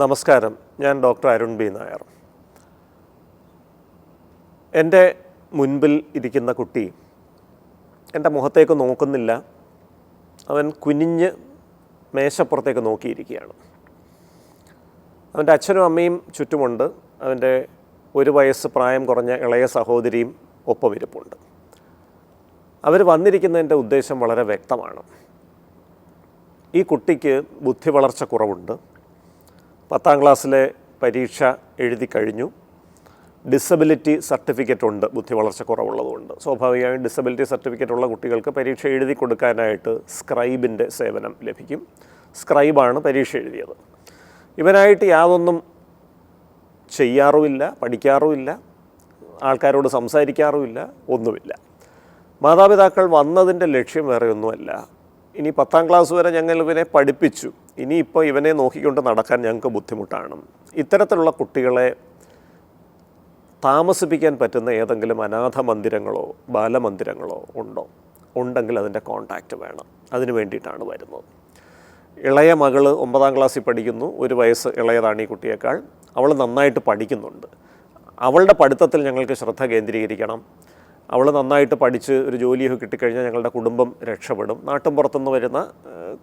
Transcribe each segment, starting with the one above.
നമസ്കാരം. ഞാൻ doctor Arun B Nair. എൻ്റെ മുൻപിൽ ഇരിക്കുന്ന കുട്ടി എൻ്റെ മുഖത്തേക്ക് നോക്കുന്നില്ല. അവൻ കുനിഞ്ഞ് മേശപ്പുറത്തേക്ക് നോക്കിയിരിക്കുകയാണ്. അവൻ്റെ അച്ഛനും അമ്മയും ചുറ്റുമുണ്ട്. അവൻ്റെ 1 വയസ്സ് പ്രായം കുറഞ്ഞ ഇളയ സഹോദരിയും ഒപ്പം ഇരിപ്പുണ്ട്. അവർ വന്നിരിക്കുന്നതിൻ്റെ ഉദ്ദേശം വളരെ വ്യക്തമാണ്. ഈ കുട്ടിക്ക് ബുദ്ധി വളർച്ച കുറവുണ്ട്. 10ാം ക്ലാസ്സിലെ പരീക്ഷ എഴുതി കഴിഞ്ഞു. ഡിസബിലിറ്റി സർട്ടിഫിക്കറ്റ് ഉണ്ട്. ബുദ്ധി വളർച്ച കുറവുള്ളതുകൊണ്ട് സ്വാഭാവികമായും ഡിസബിലിറ്റി സർട്ടിഫിക്കറ്റ് ഉള്ള കുട്ടികൾക്ക് പരീക്ഷ എഴുതി കൊടുക്കാനായിട്ട് സ്ക്രൈബിൻ്റെ സേവനം ലഭിക്കും. സ്ക്രൈബാണ് പരീക്ഷ എഴുതിയത്. ഇവനായിട്ട് യാതൊന്നും ചെയ്യാറുമില്ല, പഠിക്കാറുമില്ല, ആൾക്കാരോട് സംസാരിക്കാറുമില്ല, ഒന്നുമില്ല. മാതാപിതാക്കൾ വന്നതിൻ്റെ ലക്ഷ്യം വേറെ ഒന്നുമല്ല. ഇനി 10ാം ക്ലാസ് വരെ ഞങ്ങൾ ഇവനെ പഠിപ്പിച്ചു, ഇനിയിപ്പോൾ ഇവനെ നോക്കിക്കൊണ്ട് നടക്കാൻ ഞങ്ങൾക്ക് ബുദ്ധിമുട്ടാണ്. ഇത്തരത്തിലുള്ള കുട്ടികളെ താമസിപ്പിക്കാൻ പറ്റുന്ന ഏതെങ്കിലും അനാഥ മന്ദിരങ്ങളോ ബാലമന്ദിരങ്ങളോ ഉണ്ടെങ്കിൽ അതിൻ്റെ കോൺടാക്റ്റ് വേണം. അതിന് വേണ്ടിയിട്ടാണ് വരുന്നത്. ഇളയ മകൾ 9ാം ക്ലാസ്സിൽ പഠിക്കുന്നു. 1 വയസ്സ് ഇളയതാണ് ഈ കുട്ടിയേക്കാൾ. അവൾ നന്നായിട്ട് പഠിക്കുന്നുണ്ട്. അവളുടെ പഠിത്തത്തിൽ ഞങ്ങൾക്ക് ശ്രദ്ധ കേന്ദ്രീകരിക്കണം. അവൾ നന്നായിട്ട് പഠിച്ച് ഒരു ജോലിയൊക്കെ കിട്ടിക്കഴിഞ്ഞാൽ ഞങ്ങളുടെ കുടുംബം രക്ഷപ്പെടും. നാട്ടിൻപുറത്തുനിന്ന് വരുന്ന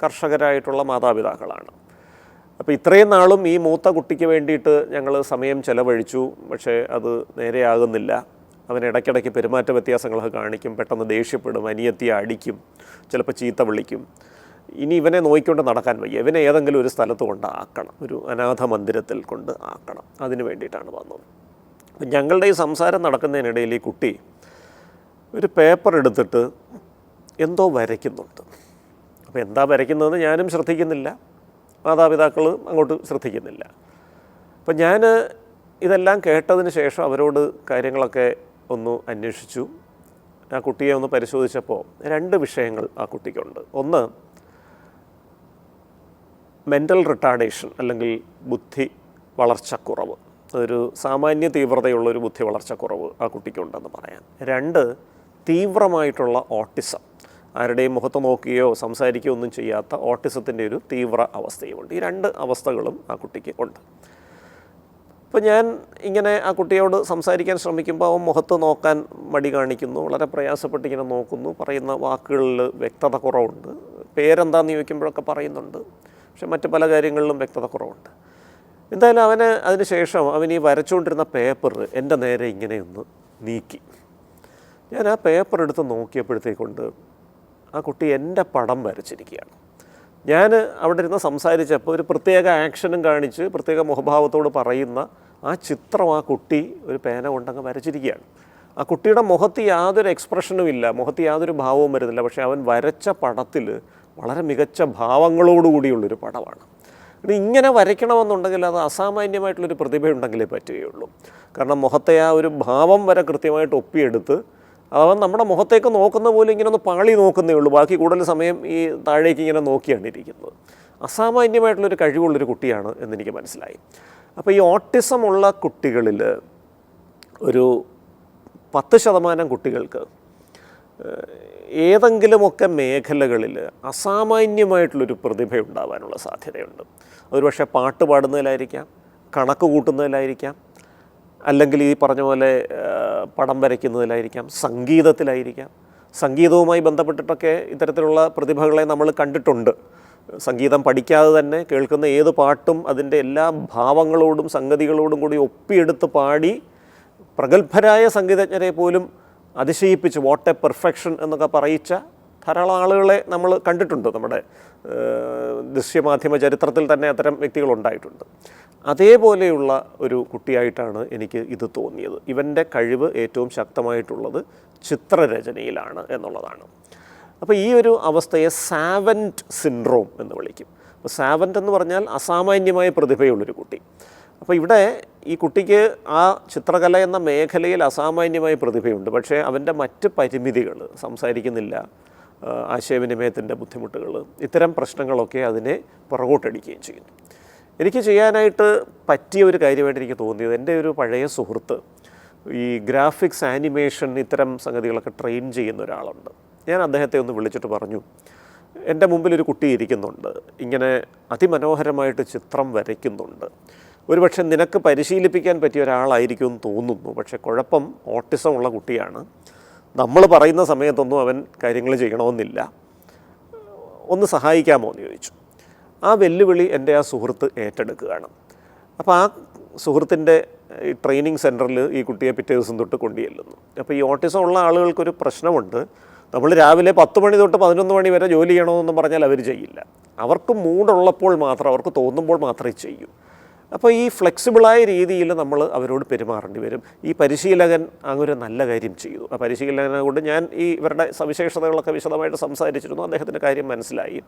കർഷകരായിട്ടുള്ള മാതാപിതാക്കളാണ്. അപ്പോൾ ഇത്രയും നാളും ഈ മൂത്ത കുട്ടിക്ക് വേണ്ടിയിട്ട് ഞങ്ങൾ സമയം ചെലവഴിച്ചു. പക്ഷേ അത് നേരെയാകുന്നില്ല. അവൻ ഇടയ്ക്കിടയ്ക്ക് പെരുമാറ്റ വ്യത്യാസങ്ങളൊക്കെ കാണിക്കും, പെട്ടെന്ന് ദേഷ്യപ്പെടും, അനിയത്തിയെ അടിക്കും, ചിലപ്പോൾ ചീത്ത വിളിക്കും. ഇനി ഇവനെ നോക്കിക്കൊണ്ട് നടക്കാൻ വയ്യ. ഇവനെ ഏതെങ്കിലും ഒരു സ്ഥലത്ത് കൊണ്ട് ആക്കണം, ഒരു അനാഥ മന്ദിരത്തിൽ കൊണ്ട് ആക്കണം. അതിന് വേണ്ടിയിട്ടാണ് വന്നത്. അപ്പം ഞങ്ങളുടെ ഈ സംസാരം നടക്കുന്നതിനിടയിൽ ഈ കുട്ടി ഒരു പേപ്പർ എടുത്തിട്ട് എന്തോ വരയ്ക്കുന്നുണ്ട്. അപ്പോൾ എന്താ വരയ്ക്കുന്നതെന്ന് ഞാനും ശ്രദ്ധിക്കുന്നില്ല, മാതാപിതാക്കൾ അങ്ങോട്ട് ശ്രദ്ധിക്കുന്നില്ല. അപ്പം ഞാൻ ഇതെല്ലാം കേട്ടതിന് ശേഷം അവരോട് കാര്യങ്ങളൊക്കെ ഒന്ന് അന്വേഷിച്ചു. ആ കുട്ടിയെ ഒന്ന് പരിശോധിച്ചപ്പോൾ 2 വിഷയങ്ങൾ ആ കുട്ടിക്കുണ്ട്. ഒന്ന്, മെൻ്റൽ റിട്ടാർഡേഷൻ അല്ലെങ്കിൽ ബുദ്ധി വളർച്ചക്കുറവ്. അതൊരു സാമാന്യ തീവ്രതയുള്ളൊരു ബുദ്ധി വളർച്ചക്കുറവ് ആ കുട്ടിക്കുണ്ടെന്ന് പറയാം. 2, തീവ്രമായിട്ടുള്ള ഓട്ടിസം. ആരുടെയും മുഖത്ത് നോക്കുകയോ സംസാരിക്കുകയോ ഒന്നും ചെയ്യാത്ത ഓട്ടിസത്തിൻ്റെ ഒരു തീവ്ര അവസ്ഥയുമുണ്ട്. ഈ 2 അവസ്ഥകളും ആ കുട്ടിക്ക് ഉണ്ട്. അപ്പോൾ ഞാൻ ഇങ്ങനെ ആ കുട്ടിയോട് സംസാരിക്കാൻ ശ്രമിക്കുമ്പോൾ അവൻ മുഖത്ത് നോക്കാൻ മടി കാണിക്കുന്നു, വളരെ പ്രയാസപ്പെട്ട് ഇങ്ങനെ നോക്കുന്നു, പറയുന്ന വാക്കുകളിൽ വ്യക്തത കുറവുണ്ട്. പേരെന്താണെന്ന് ചോദിക്കുമ്പോഴൊക്കെ പറയുന്നുണ്ട്, പക്ഷെ മറ്റ് പല കാര്യങ്ങളിലും വ്യക്തത കുറവുണ്ട്. എന്തായാലും അതിന് ശേഷം അവൻ ഈ വരച്ചുകൊണ്ടിരുന്ന പേപ്പർ എൻ്റെ നേരെ ഇങ്ങനെയൊന്ന് നീക്കി. ഞാൻ ആ പേപ്പർ എടുത്ത് നോക്കിയപ്പോഴത്തേക്കൊണ്ട് ആ കുട്ടി എൻ്റെ പടം വരച്ചിരിക്കുകയാണ്. ഞാൻ അവിടെ ഇരുന്ന് സംസാരിച്ചപ്പോൾ ഒരു പ്രത്യേക ആക്ഷനും കാണിച്ച് പ്രത്യേക മുഖഭാവത്തോട് പറയുന്ന ആ ചിത്രം ആ കുട്ടി ഒരു പേന കൊണ്ടങ്ങ് വരച്ചിരിക്കുകയാണ്. ആ കുട്ടിയുടെ മുഖത്ത് യാതൊരു എക്സ്പ്രഷനും ഇല്ല, മുഖത്ത് യാതൊരു ഭാവവും വരുന്നില്ല. പക്ഷേ അവൻ വരച്ച പടത്തിൽ വളരെ മികച്ച ഭാവങ്ങളോടുകൂടിയുള്ളൊരു പടമാണ്. ഇങ്ങനെ വരയ്ക്കണമെന്നുണ്ടെങ്കിൽ അത് അസാമാന്യമായിട്ടുള്ളൊരു പ്രതിഭയുണ്ടെങ്കിലേ പറ്റുകയുള്ളൂ. കാരണം മുഖത്തെ ആ ഒരു ഭാവം വരെ കൃത്യമായിട്ട് ഒപ്പിയെടുത്ത് അവൻ നമ്മുടെ മുഖത്തേക്ക് നോക്കുന്ന പോലെ ഇങ്ങനെ ഒന്ന് പാളി നോക്കുന്നേ ഉള്ളൂ. ബാക്കി കൂടുതൽ സമയം ഈ താഴേക്ക് ഇങ്ങനെ നോക്കിയാണ് ഇരിക്കുന്നത്. അസാമാന്യമായിട്ടുള്ളൊരു കഴിവുള്ളൊരു കുട്ടിയാണ് എന്നെനിക്ക് മനസ്സിലായി. അപ്പോൾ ഈ ഓട്ടിസം ഉള്ള കുട്ടികളിൽ ഒരു 10% കുട്ടികൾക്ക് ഏതെങ്കിലുമൊക്കെ മേഖലകളിൽ അസാമാന്യമായിട്ടുള്ളൊരു പ്രതിഭ ഉണ്ടാവാനുള്ള സാധ്യതയുണ്ട്. ഒരുപക്ഷെ പാട്ട് പാടുന്നതിലായിരിക്കാം, കണക്ക് കൂട്ടുന്നതിലായിരിക്കാം, അല്ലെങ്കിൽ ഈ പറഞ്ഞ പോലെ പടം വരയ്ക്കുന്നതിലായിരിക്കാം, സംഗീതത്തിലായിരിക്കാം. സംഗീതവുമായി ബന്ധപ്പെട്ടിട്ടൊക്കെ ഇത്തരത്തിലുള്ള പ്രതിഭകളെ നമ്മൾ കണ്ടിട്ടുണ്ട്. സംഗീതം പഠിക്കാതെ തന്നെ കേൾക്കുന്ന ഏത് പാട്ടും അതിൻ്റെ എല്ലാ ഭാവങ്ങളോടും സംഗതികളോടും കൂടി ഒപ്പിയെടുത്ത് പാടി പ്രഗത്ഭരായ സംഗീതജ്ഞരെ പോലും അതിശയിപ്പിച്ച് വാട്ട് എ പെർഫെക്ഷൻ എന്നൊക്കെ പറയിച്ച ധാരാളം ആളുകളെ നമ്മൾ കണ്ടിട്ടുണ്ട്. നമ്മുടെ ദൃശ്യമാധ്യമ ചരിത്രത്തിൽ തന്നെ അത്തരം വ്യക്തികളുണ്ടായിട്ടുണ്ട്. അതേപോലെയുള്ള ഒരു കുട്ടിയായിട്ടാണ് എനിക്ക് ഇത് തോന്നിയത്. ഇവൻ്റെ കഴിവ് ഏറ്റവും ശക്തമായിട്ടുള്ളത് ചിത്രരചനയിലാണ് എന്നുള്ളതാണ്. അപ്പോൾ ഈ ഒരു അവസ്ഥയെ സാവൻറ്റ് സിൻഡ്രോം എന്ന് വിളിക്കും. അപ്പോൾ സാവൻറ്റ് എന്ന് പറഞ്ഞാൽ അസാമാന്യമായ പ്രതിഭയുള്ളൊരു കുട്ടി. അപ്പോൾ ഇവിടെ ഈ കുട്ടിക്ക് ആ ചിത്രകല എന്ന മേഖലയിൽ അസാമാന്യമായ പ്രതിഭയുണ്ട്. പക്ഷേ അവൻ്റെ മറ്റ് പരിമിതികൾ, സംസാരിക്കുന്നില്ല, ആശയവിനിമയത്തിൻ്റെ ബുദ്ധിമുട്ടുകൾ, ഇത്തരം പ്രശ്നങ്ങളൊക്കെ അതിനെ പുറകോട്ടടിക്കുകയും ചെയ്യുന്നു. എനിക്ക് ചെയ്യാനായിട്ട് പറ്റിയ ഒരു കാര്യമായിട്ട് എനിക്ക് തോന്നിയത്, എൻ്റെ ഒരു പഴയ സുഹൃത്ത് ഈ ഗ്രാഫിക്സ്, ആനിമേഷൻ, ഇത്തരം സംഗതികളൊക്കെ ട്രെയിൻ ചെയ്യുന്ന ഒരാളുണ്ട്. ഞാൻ അദ്ദേഹത്തെ ഒന്ന് വിളിച്ചിട്ട് പറഞ്ഞു, എൻ്റെ മുമ്പിൽ ഒരു കുട്ടി ഇരിക്കുന്നുണ്ട്, ഇങ്ങനെ അതിമനോഹരമായിട്ട് ചിത്രം വരയ്ക്കുന്നുണ്ട്. ഒരുപക്ഷെ നിനക്ക് പരിശീലിപ്പിക്കാൻ പറ്റിയ ഒരാളായിരിക്കും എന്ന് തോന്നുന്നു. പക്ഷേ കുഴപ്പം, ഓട്ടിസം ഉള്ള കുട്ടിയാണ്. നമ്മൾ പറയുന്ന സമയത്തൊന്നും അവൻ കാര്യങ്ങൾ ചെയ്യണമെന്നില്ല. ഒന്ന് സഹായിക്കാമോ എന്ന് ചോദിച്ചു. ആ വെല്ലുവിളി എൻ്റെ ആ സുഹൃത്ത് ഏറ്റെടുക്കുകയാണ്. അപ്പോൾ ആ സുഹൃത്തിൻ്റെ ഈ ട്രെയിനിങ് സെൻറ്ററിൽ ഈ കുട്ടിയെ പിറ്റേ ദിവസം തൊട്ട് കൊണ്ടുചെല്ലുന്നു. അപ്പോൾ ഈ ഓട്ടിസം ഉള്ള ആളുകൾക്കൊരു പ്രശ്നമുണ്ട്. നമ്മൾ രാവിലെ 10 മണി തൊട്ട് 11 മണി വരെ ജോലി ചെയ്യണമെന്ന് പറഞ്ഞാൽ അവർ ചെയ്യില്ല. അവർക്ക് മൂടുള്ളപ്പോൾ മാത്രം, അവർക്ക് തോന്നുമ്പോൾ മാത്രമേ ചെയ്യൂ. അപ്പോൾ ഈ ഫ്ലെക്സിബിളായ രീതിയിൽ നമ്മൾ അവരോട് പെരുമാറേണ്ടി വരും. ഈ പരിശീലകൻ അങ്ങൊരു നല്ല കാര്യം ചെയ്തു. ആ പരിശീലകനെ കൊണ്ട് ഞാൻ ഇവരുടെ സവിശേഷതകളൊക്കെ വിശദമായിട്ട് സംസാരിച്ചിരുന്നു. അദ്ദേഹത്തിൻ്റെ കാര്യം മനസ്സിലായി.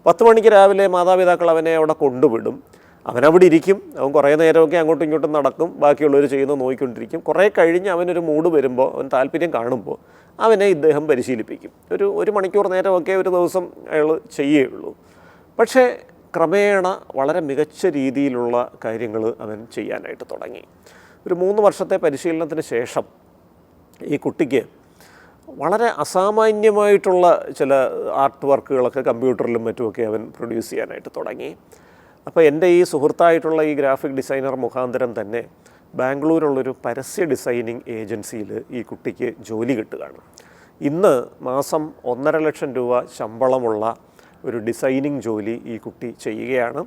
10 മണിക്ക് രാവിലെ മാതാപിതാക്കൾ അവനെ അവിടെ കൊണ്ടുവിടും. അവനവിടെ ഇരിക്കും. അവൻ കുറേ നേരമൊക്കെ അങ്ങോട്ടും ഇങ്ങോട്ടും നടക്കും, ബാക്കിയുള്ളവർ ചെയ്യുന്നത് നോക്കിക്കൊണ്ടിരിക്കും. കുറേ കഴിഞ്ഞ് അവനൊരു മൂഡ് വരുമ്പോൾ, അവൻ താല്പര്യം കാണുമ്പോൾ അവനെ ഇദ്ദേഹം പരിശീലിപ്പിക്കും. ഒരു മണിക്കൂർ നേരമൊക്കെ ഒരു ദിവസം അയാൾ ചെയ്യുകയുള്ളൂ. പക്ഷേ ക്രമേണ വളരെ മികച്ച രീതിയിലുള്ള കാര്യങ്ങൾ അവൻ ചെയ്യാനായിട്ട് തുടങ്ങി. ഒരു 3 വർഷത്തെ പരിശീലനത്തിന് ശേഷം ഈ കുട്ടിക്ക് വളരെ അസാമാന്യമായിട്ടുള്ള ചില ആർട്ട് വർക്കുകളൊക്കെ കമ്പ്യൂട്ടറിലും മറ്റുമൊക്കെ അവൻ പ്രൊഡ്യൂസ് ചെയ്യാനായിട്ട് തുടങ്ങി. അപ്പോൾ എൻ്റെ ഈ സുഹൃത്തായിട്ടുള്ള ഈ ഗ്രാഫിക് ഡിസൈനർ മുഖാന്തരം തന്നെ ബാംഗ്ലൂരുള്ളൊരു പരസ്യ ഡിസൈനിങ് ഏജൻസിയിൽ ഈ കുട്ടിക്ക് ജോലി കിട്ടുകയാണ്. ഇന്ന് മാസം 1.5 ലക്ഷം രൂപ ശമ്പളമുള്ള ഒരു ഡിസൈനിങ് ജോലി ഈ കുട്ടി ചെയ്യുകയാണ്.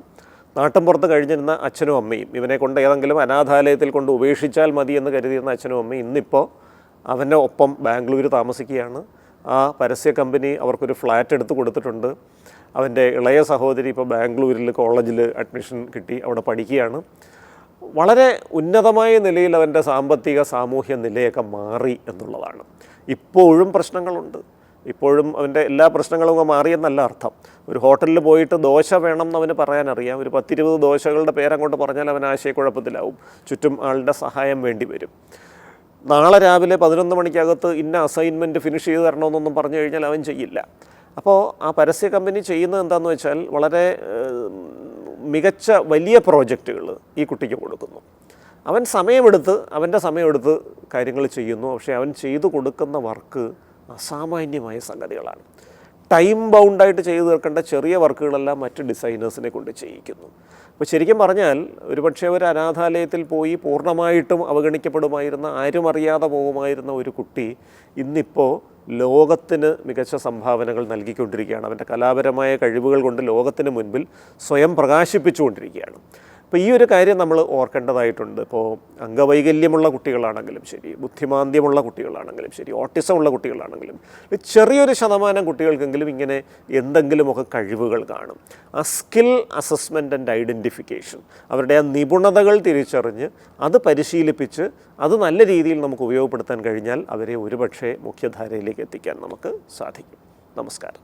നാട്ടിൻപുറത്ത് കഴിഞ്ഞിരുന്ന അച്ഛനും അമ്മയും, ഇവനെ കൊണ്ട് ഏതെങ്കിലും അനാഥാലയത്തിൽ കൊണ്ട് ഉപേക്ഷിച്ചാൽ മതി എന്ന് കരുതിയിരുന്ന അച്ഛനും അമ്മയും ഇന്നിപ്പോൾ അവൻ്റെ ഒപ്പം ബാംഗ്ലൂർ താമസിക്കുകയാണ്. ആ പരസ്യ കമ്പനി അവർക്കൊരു ഫ്ലാറ്റ് എടുത്ത് കൊടുത്തിട്ടുണ്ട്. അവൻ്റെ ഇളയ സഹോദരി ഇപ്പോൾ ബാംഗ്ലൂരിൽ കോളേജിൽ അഡ്മിഷൻ കിട്ടി, അവിടെ പഠിക്കുകയാണ്. വളരെ ഉന്നതമായ നിലയിൽ അവൻ്റെ സാമ്പത്തിക സാമൂഹ്യ നിലയൊക്കെ മാറി എന്നുള്ളതാണ്. ഇപ്പോഴും പ്രശ്നങ്ങളുണ്ട്. ഇപ്പോഴും അവൻ്റെ എല്ലാ പ്രശ്നങ്ങളും മാറിയെന്നല്ല അർത്ഥം. ഒരു ഹോട്ടലിൽ പോയിട്ട് ദോശ വേണം എന്നവന് പറയാനറിയാം. ഒരു 10-20 ദോശകളുടെ പേരങ്ങോട്ട് പറഞ്ഞാൽ അവൻ ആശയക്കുഴപ്പത്തിലാവും. ചുറ്റും ആളുടെ സഹായം വേണ്ടി വരും. നാളെ രാവിലെ 11 മണിക്കകത്ത് ഇന്ന അസൈൻമെൻറ്റ് ഫിനിഷ് ചെയ്ത് തരണമെന്നൊന്നും പറഞ്ഞു കഴിഞ്ഞാൽ അവൻ ചെയ്യില്ല. അപ്പോൾ ആ പരസ്യ കമ്പനി ചെയ്യുന്നത് എന്താണെന്ന് വെച്ചാൽ വളരെ മികച്ച വലിയ പ്രോജക്റ്റുകൾ ഈ കുട്ടിക്ക് കൊടുക്കുന്നു. അവൻ അവൻ്റെ സമയമെടുത്ത് കാര്യങ്ങൾ ചെയ്യുന്നു. പക്ഷേ അവൻ ചെയ്തു കൊടുക്കുന്ന വർക്ക് അസാമാന്യമായ സംഗതികളാണ്. ടൈം ബൗണ്ടായിട്ട് ചെയ്തു തീർക്കേണ്ട ചെറിയ വർക്കുകളെല്ലാം മറ്റ് ഡിസൈനേഴ്സിനെ കൊണ്ട് ചെയ്യിക്കുന്നു. അപ്പോൾ ശരിക്കും പറഞ്ഞാൽ ഒരുപക്ഷെ ഒരു അനാഥാലയത്തിൽ പോയി പൂർണ്ണമായിട്ടും അവഗണിക്കപ്പെടുമായിരുന്ന, ആരും അറിയാതെ പോകുമായിരുന്ന ഒരു കുട്ടി ഇന്നിപ്പോൾ ലോകത്തിന് മികച്ച സംഭാവനകൾ നൽകിക്കൊണ്ടിരിക്കുകയാണ്. അവൻ്റെ കലാപരമായ കഴിവുകൾ കൊണ്ട് ലോകത്തിന് മുൻപിൽ സ്വയം പ്രകാശിപ്പിച്ചുകൊണ്ടിരിക്കുകയാണ്. അപ്പോൾ ഈ ഒരു കാര്യം നമ്മൾ ഓർക്കേണ്ടതായിട്ടുണ്ട്. ഇപ്പോൾ അംഗവൈകല്യമുള്ള കുട്ടികളാണെങ്കിലും ശരി, ബുദ്ധിമാന്ദ്യമുള്ള കുട്ടികളാണെങ്കിലും ശരി, ഓട്ടിസം ഉള്ള കുട്ടികളാണെങ്കിലും ചെറിയൊരു ശതമാനം കുട്ടികൾക്കെങ്കിലും ഇങ്ങനെ എന്തെങ്കിലുമൊക്കെ കഴിവുകൾ കാണും. ആ സ്കിൽ അസസ്മെൻറ്റ് ആൻഡ് ഐഡൻറ്റിഫിക്കേഷൻ, അവരുടെ ആ നിപുണതകൾ തിരിച്ചറിഞ്ഞ് അത് പരിശീലിപ്പിച്ച് അത് നല്ല രീതിയിൽ നമുക്ക് ഉപയോഗപ്പെടുത്താൻ കഴിഞ്ഞാൽ അവരെ ഒരുപക്ഷെ മുഖ്യധാരയിലേക്ക് എത്തിക്കാൻ നമുക്ക് സാധിക്കും. നമസ്കാരം.